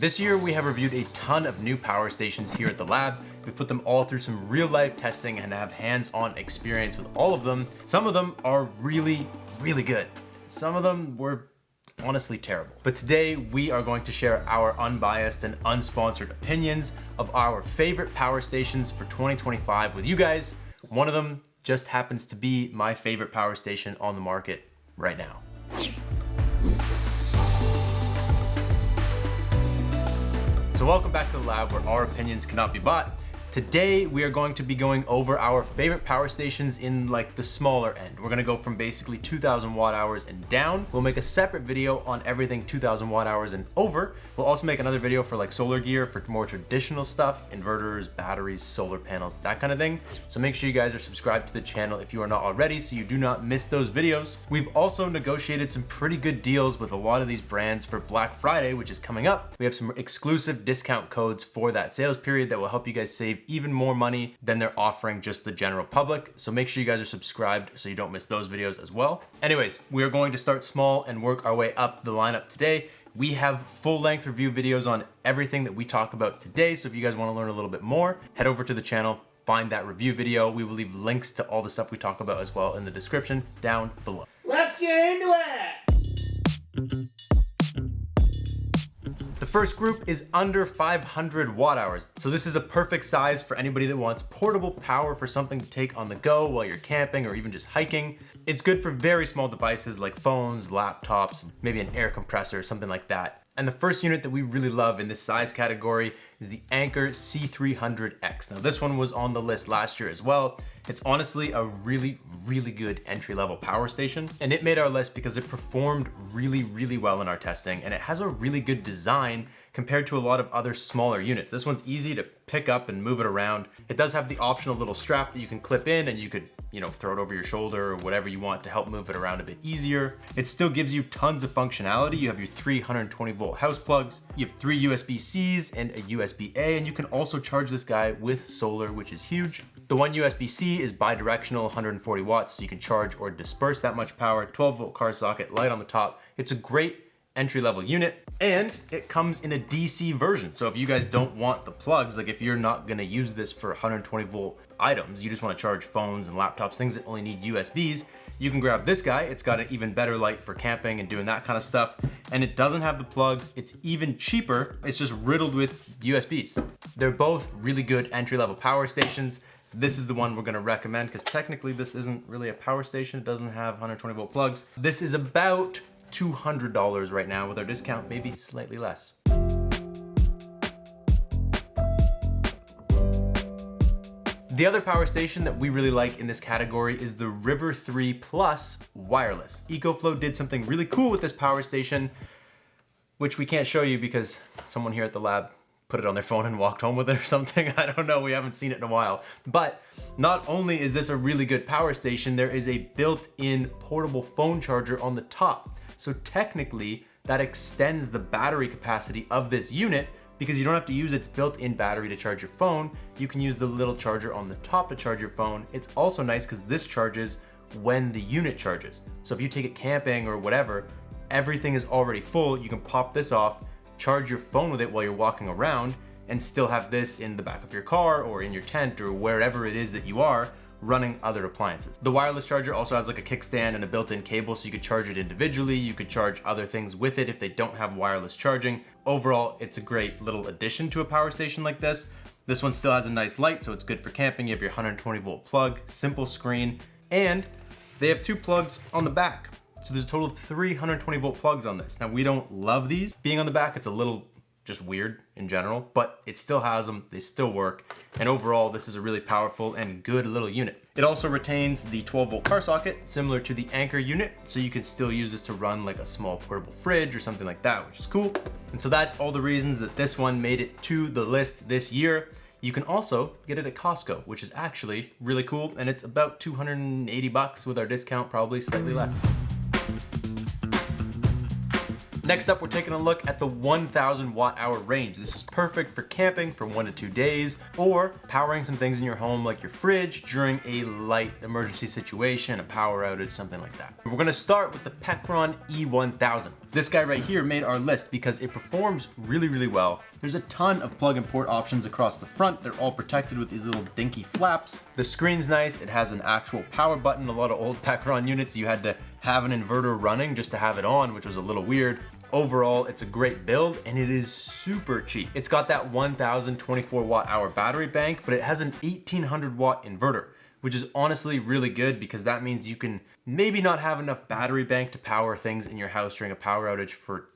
This year we have reviewed a ton of new power stations here at the lab. We've put them all through some real life testing and have hands-on experience with all of them. Some of them are really good. Some of them were honestly terrible. But today we are going to share our unbiased and unsponsored opinions of our favorite power stations for 2025 with you guys. One of them just happens to be my favorite power station on the market right now. So welcome back to the lab where our opinions cannot be bought. Today we are going to be going over our favorite power stations in like the smaller end. We're gonna go from basically 2000 watt hours and down. We'll make a separate video on everything 2000 watt hours and over. We'll also make another video for like solar gear for more traditional stuff, inverters, batteries, solar panels, that kind of thing. So make sure you guys are subscribed to the channel if you are not already so you do not miss those videos. We've also negotiated some pretty good deals with a lot of these brands for Black Friday, which is coming up. We have some exclusive discount codes for that sales period that will help you guys save even more money than they're offering just the general public. So make sure you guys are subscribed so you don't miss those videos as well. Anyways, we are going to start small and work our way up the lineup today. We have full length review videos on everything that we talk about today. So if you guys want to learn a little bit more, head over to the channel, find that review video. We will leave links to all the stuff we talk about as well in the description down below. Let's get into it! The first group is under 500 watt hours. So this is a perfect size for anybody that wants portable power for something to take on the go while you're camping or even just hiking. It's good for very small devices like phones, laptops, maybe an air compressor, something like that. And the first unit that we really love in this size category is the Anker C300X. Now this one was on the list last year as well. It's honestly a really good entry-level power station. And it made our list because it performed really well in our testing, and it has a really good design compared to a lot of other smaller units. This one's easy to pick up and move it around. It does have the optional little strap that you can clip in and you could, throw it over your shoulder or whatever you want to help move it around a bit easier. It still gives you tons of functionality. You have your 320 volt house plugs, you have 3 USB-Cs and a USB-A, and you can also charge this guy with solar, which is huge. The one USB-C is bi-directional, 140 watts, so you can charge or disperse that much power, 12 volt car socket, light on the top. It's a great entry-level unit, and it comes in a DC version. So if you guys don't want the plugs, like if you're not gonna use this for 120 volt items, you just wanna charge phones and laptops, things that only need USBs, you can grab this guy. It's got an even better light for camping and doing that kind of stuff. And it doesn't have the plugs. It's even cheaper. It's just riddled with USBs. They're both really good entry-level power stations. This is the one we're gonna recommend because technically this isn't really a power station. It doesn't have 120 volt plugs. This is about $200 right now with our discount, maybe slightly less. The other power station that we really like in this category is the River 3 Plus wireless. EcoFlow did something really cool with this power station, which we can't show you because someone here at the lab put it on their phone and walked home with it or something. I don't know, we haven't seen it in a while. But not only is this a really good power station, there is a built-in portable phone charger on the top. So technically, that extends the battery capacity of this unit because you don't have to use its built-in battery to charge your phone. You can use the little charger on the top to charge your phone. It's also nice because this charges when the unit charges. So if you take it camping or whatever, everything is already full. You can pop this off, charge your phone with it while you're walking around, and still have this in the back of your car or in your tent or wherever it is that you are running other appliances. The wireless charger also has like a kickstand and a built-in cable so you could charge it individually. You could charge other things with it if they don't have wireless charging. Overall, it's a great little addition to a power station like this. This one still has a nice light, so it's good for camping. You have your 120 volt plug, simple screen, and they have 2 plugs on the back. So there's a total of 320 volt plugs on this. Now we don't love these. Being on the back, it's a little just weird in general, but it still has them, they still work. And overall, this is a really powerful and good little unit. It also retains the 12 volt car socket, similar to the Anker unit. So you could still use this to run like a small portable fridge or something like that, which is cool. And so that's all the reasons that this one made it to the list this year. You can also get it at Costco, which is actually really cool. And it's about 280 bucks with our discount, probably slightly less. Next up, we're taking a look at the 1000 watt hour range. This is perfect for camping for 1 to 2 days or powering some things in your home like your fridge during a light emergency situation, a power outage, something like that. We're gonna start with the Pecron E1000. This guy right here made our list because it performs really, really well. There's a ton of plug and port options across the front. They're all protected with these little dinky flaps. The screen's nice. It has an actual power button. A lot of old Pecron units, you had to have an inverter running just to have it on, which was a little weird. Overall, it's a great build and it is super cheap. It's got that 1024 watt hour battery bank, but it has an 1800 watt inverter, which is honestly really good because that means you can maybe not have enough battery bank to power things in your house during a power outage for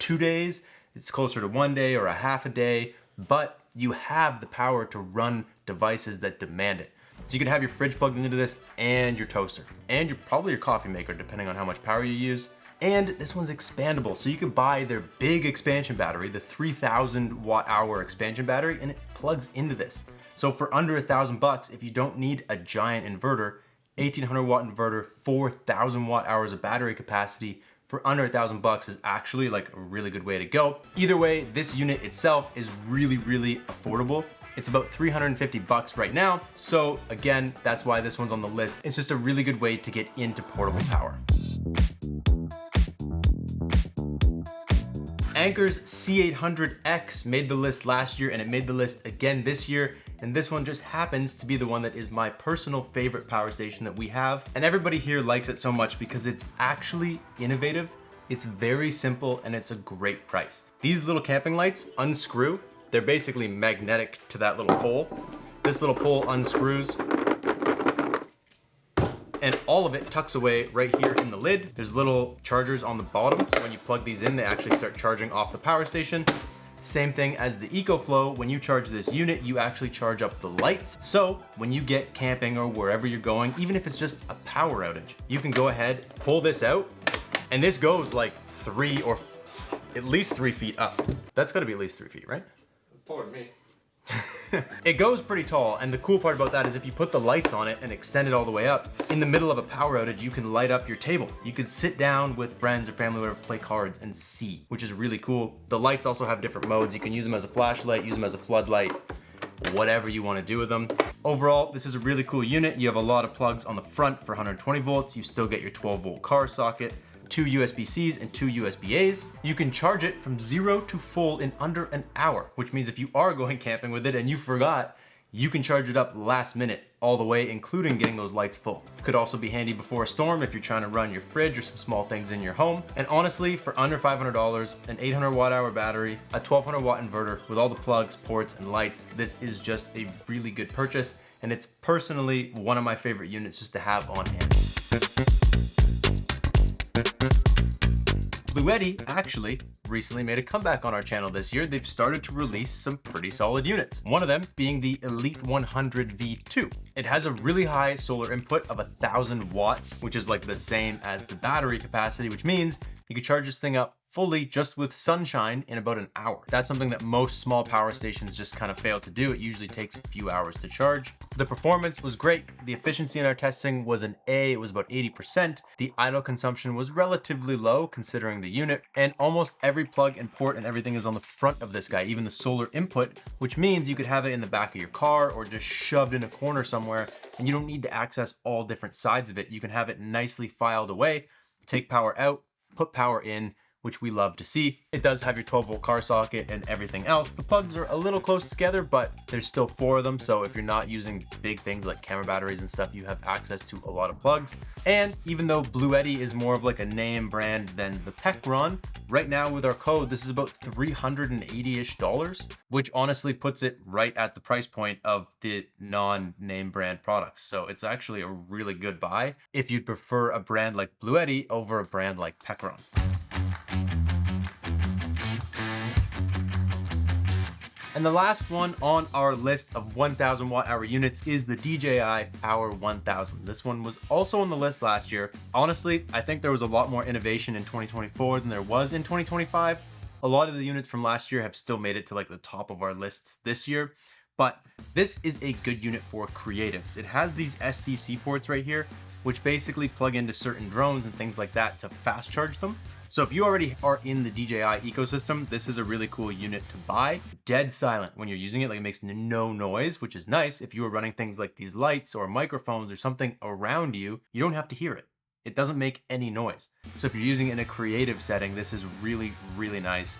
2 days. It's closer to 1 day or a half a day, but you have the power to run devices that demand it. So you can have your fridge plugged into this and your toaster and probably your coffee maker, depending on how much power you use. And this one's expandable, so you can buy their big expansion battery, the 3000 watt hour expansion battery, and it plugs into this. So for under $1,000, if you don't need a giant inverter, 1800 watt inverter, 4000 watt hours of battery capacity for under $1,000 is actually like a really good way to go. Either way, this unit itself is really, really affordable. It's about $350 right now. So again, that's why this one's on the list. It's just a really good way to get into portable power. Anker's C800X made the list last year and it made the list again this year. And this one just happens to be the one that is my personal favorite power station that we have. And everybody here likes it so much because it's actually innovative. It's very simple and it's a great price. These little camping lights unscrew. They're basically magnetic to that little pole. This little pole unscrews and all of it tucks away right here in the lid. There's little chargers on the bottom. So when you plug these in, they actually start charging off the power station. Same thing as the EcoFlow. When you charge this unit, you actually charge up the lights. So when you get camping or wherever you're going, even if it's just a power outage, you can go ahead, pull this out, and this goes like 3 or at least 3 feet up. That's gotta be at least 3 feet, right? Pardon me. It goes pretty tall, and the cool part about that is if you put the lights on it and extend it all the way up, in the middle of a power outage, you can light up your table. You could sit down with friends or family or play cards and see, which is really cool. The lights also have different modes. You can use them as a flashlight, use them as a floodlight, whatever you want to do with them. Overall, this is a really cool unit. You have a lot of plugs on the front for 120 volts. You still get your 12-volt car socket, 2 USB-Cs and 2 USB-As. You can charge it from 0 to full in under an hour, which means if you are going camping with it and you forgot, you can charge it up last minute all the way, including getting those lights full. Could also be handy before a storm if you're trying to run your fridge or some small things in your home. And honestly, for under $500, an 800 watt hour battery, a 1200 watt inverter with all the plugs, ports, and lights, this is just a really good purchase. And it's personally one of my favorite units just to have on hand. Bluetti actually recently made a comeback on our channel this year. They've started to release some pretty solid units. One of them being the Elite 100 V2. It has a really high solar input of 1000 watts, which is like the same as the battery capacity, which means you can charge this thing up fully just with sunshine in about an hour. That's something that most small power stations just kind of fail to do. It usually takes a few hours to charge. The performance was great. The efficiency in our testing was an A, it was about 80%. The idle consumption was relatively low considering the unit, and almost every plug and port and everything is on the front of this guy, even the solar input, which means you could have it in the back of your car or just shoved in a corner somewhere, and you don't need to access all different sides of it. You can have it nicely filed away, take power out, put power in, which we love to see. It does have your 12-volt car socket and everything else. The plugs are a little close together, but there's still 4 of them. So if you're not using big things like camera batteries and stuff, you have access to a lot of plugs. And even though Bluetti is more of like a name brand than the Pecron, right now with our code, this is about $380-ish, which honestly puts it right at the price point of the non-name brand products. So it's actually a really good buy if you'd prefer a brand like Bluetti over a brand like Pecron. And the last one on our list of 1000 watt hour units is the DJI Power 1000. This one was also on the list last year. Honestly, I think there was a lot more innovation in 2024 than there was in 2025. A lot of the units from last year have still made it to like the top of our lists this year, but this is a good unit for creatives. It has these SDC ports right here, which basically plug into certain drones and things like that to fast charge them. So if you already are in the DJI ecosystem, this is a really cool unit to buy. Dead silent when you're using it, like it makes no noise, which is nice. If you are running things like these lights or microphones or something around you, you don't have to hear it. It doesn't make any noise. So if you're using it in a creative setting, this is really, really nice.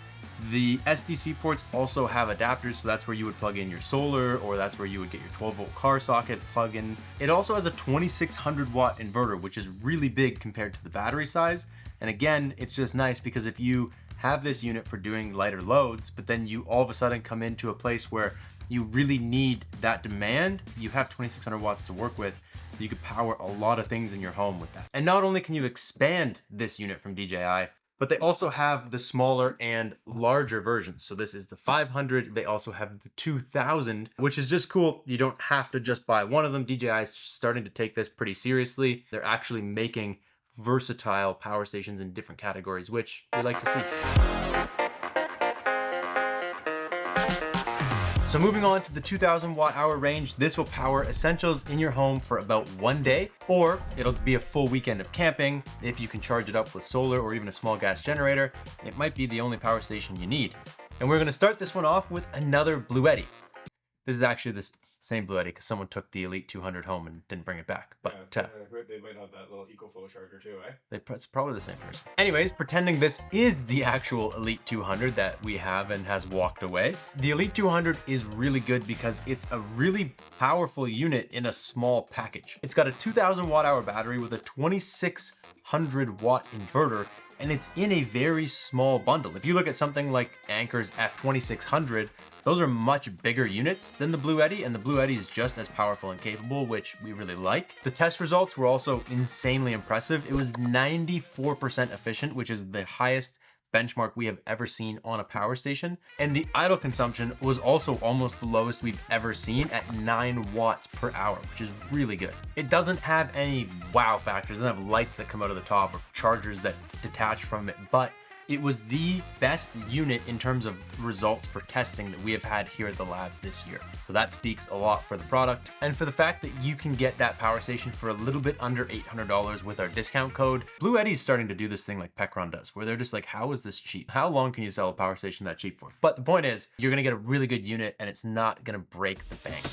The SDC ports also have adapters, so that's where you would plug in your solar, or that's where you would get your 12-volt car socket plug in. It also has a 2600 watt inverter, which is really big compared to the battery size. And again, it's just nice because if you have this unit for doing lighter loads, but then you all of a sudden come into a place where you really need that demand, you have 2600 watts to work with. You could power a lot of things in your home with that. And not only can you expand this unit from DJI, but they also have the smaller and larger versions. So this is the 500. They also have the 2000, which is just cool. You don't have to just buy one of them. DJI is starting to take this pretty seriously. They're actually making versatile power stations in different categories, which we like to see. So moving on to the 2000 watt hour range, this will power essentials in your home for about 1 day, or it'll be a full weekend of camping. If you can charge it up with solar or even a small gas generator, it might be the only power station you need. And we're gonna start this one off with another Bluetti. This is actually the same Bluetti because someone took the Elite 200 home and didn't bring it back. But yeah, they might have that little EcoFlow charger too, eh? It's probably the same person. Anyways, pretending this is the actual Elite 200 that we have and has walked away. The Elite 200 is really good because it's a really powerful unit in a small package. It's got a 2000 watt hour battery with a 2600 watt inverter, and it's in a very small bundle. If you look at something like Anker's F2600, those are much bigger units than the Bluetti, and the Bluetti is just as powerful and capable, which we really like. The test results were also insanely impressive. It was 94% efficient, which is the highest benchmark we have ever seen on a power station. And the idle consumption was also almost the lowest we've ever seen at 9 watts per hour, which is really good. It doesn't have any wow factors. It doesn't have lights that come out of the top or chargers that detach from it, but it was the best unit in terms of results for testing that we have had here at the lab this year. So that speaks a lot for the product and for the fact that you can get that power station for a little bit under $800 with our discount code. Bluetti's starting to do this thing like Pecron does, where they're just like, how is this cheap? How long can you sell a power station that cheap for? But the point is, you're gonna get a really good unit and it's not gonna break the bank.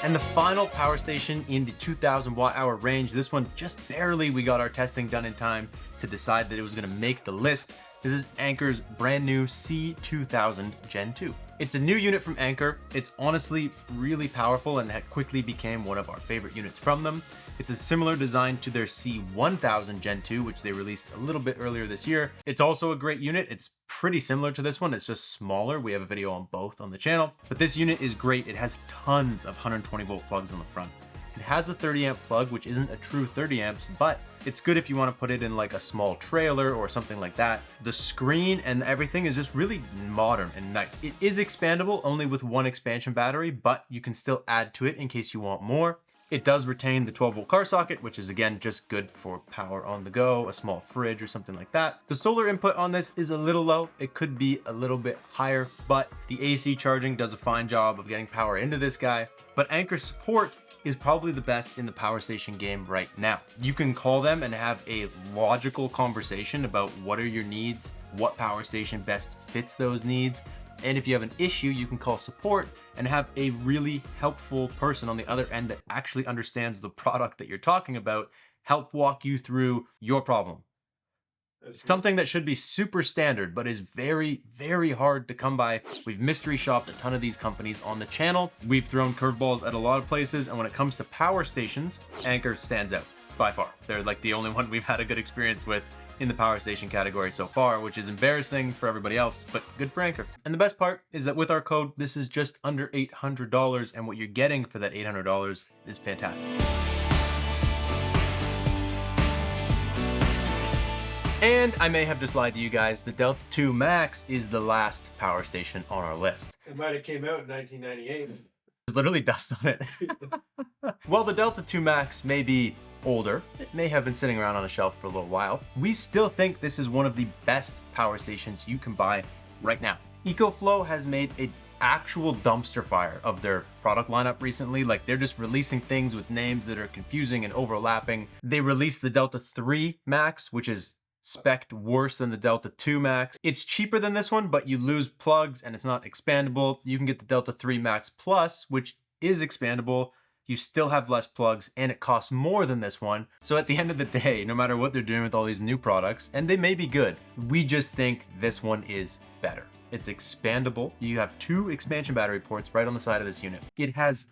And the final power station in the 2000 watt hour range, this one just barely we got our testing done in time to decide that it was gonna make the list. This is Anker's brand new C2000 Gen 2. It's a new unit from Anker. It's honestly really powerful and that quickly became one of our favorite units from them. It's a similar design to their C1000 Gen 2, which they released a little bit earlier this year. It's also a great unit. It's pretty similar to this one. It's just smaller. We have a video on both on the channel, but this unit is great. It has tons of 120 volt plugs on the front. It has a 30 amp plug, which isn't a true 30 amps, but it's good if you want to put it in like a small trailer or something like that. The screen and everything is just really modern and nice. It is expandable only with one expansion battery, but you can still add to it in case you want more. It does retain the 12 volt car socket, which is again, just good for power on the go, a small fridge or something like that. The solar input on this is a little low. It could be a little bit higher, but the AC charging does a fine job of getting power into this guy. But Anker's support is probably the best in the power station game right now. You can call them and have a logical conversation about what are your needs, what power station best fits those needs. And if you have an issue, you can call support and have a really helpful person on the other end that actually understands the product that you're talking about, help walk you through your problem. Something that should be super standard, but is very, very hard to come by. We've mystery shopped a ton of these companies on the channel. We've thrown curveballs at a lot of places. And when it comes to power stations, Anker stands out by far. They're like the only one we've had a good experience with in the power station category so far, which is embarrassing for everybody else, but good for Anker. And the best part is that with our code, this is just under $800, and what you're getting for that $800 is fantastic. And I may have just lied to you guys, the Delta 2 Max is the last power station on our list. It might have came out in 1998. There's literally dust on it. While the Delta 2 Max may be older, it may have been sitting around on a shelf for a little while, we still think this is one of the best power stations you can buy right now. EcoFlow has made an actual dumpster fire of their product lineup recently. Like, they're just releasing things with names that are confusing and overlapping. They released the Delta 3 Max, which is spec'd worse than the Delta 2 Max. It's cheaper than this one, but you lose plugs and it's not expandable. You can get the Delta 3 Max Plus, which is expandable. You still have less plugs and it costs more than this one. So at the end of the day, no matter what they're doing with all these new products, and they may be good, we just think this one is better. It's expandable. You have 2 expansion battery ports right on the side of this unit. It has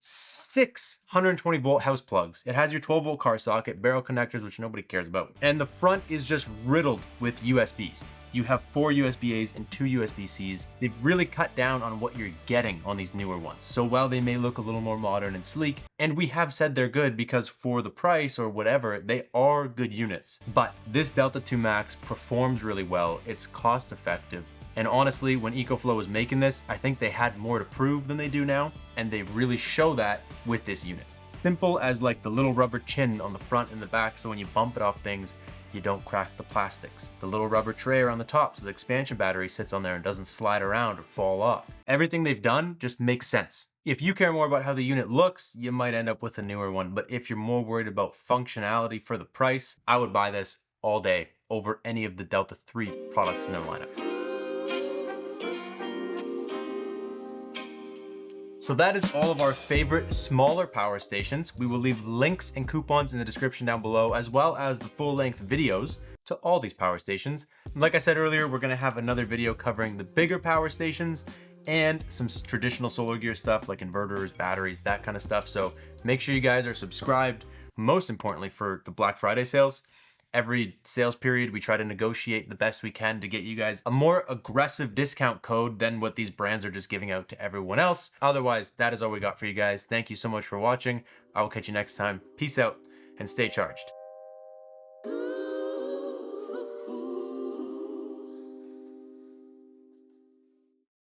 6 120 volt house plugs. It has your 12 volt car socket, barrel connectors, which nobody cares about. And the front is just riddled with USBs. You have 4 USB-A's and 2 USB-C's. They've really cut down on what you're getting on these newer ones. So while they may look a little more modern and sleek, and we have said they're good because for the price or whatever, they are good units. But this Delta 2 Max performs really well. It's cost effective. And honestly, when EcoFlow was making this, I think they had more to prove than they do now, and they really show that with this unit. Simple as like the little rubber chin on the front and the back, so when you bump it off things, you don't crack the plastics. The little rubber tray around the top, so the expansion battery sits on there and doesn't slide around or fall off. Everything they've done just makes sense. If you care more about how the unit looks, you might end up with a newer one, but if you're more worried about functionality for the price, I would buy this all day over any of the Delta 3 products in their lineup. So that is all of our favorite smaller power stations. We will leave links and coupons in the description down below, as well as the full-length videos to all these power stations. Like I said earlier, we're gonna have another video covering the bigger power stations and some traditional solar gear stuff like inverters, batteries, that kind of stuff. So make sure you guys are subscribed, most importantly for the Black Friday sales. Every sales period, we try to negotiate the best we can to get you guys a more aggressive discount code than what these brands are just giving out to everyone else. Otherwise, that is all we got for you guys. Thank you so much for watching. I will catch you next time. Peace out and stay charged.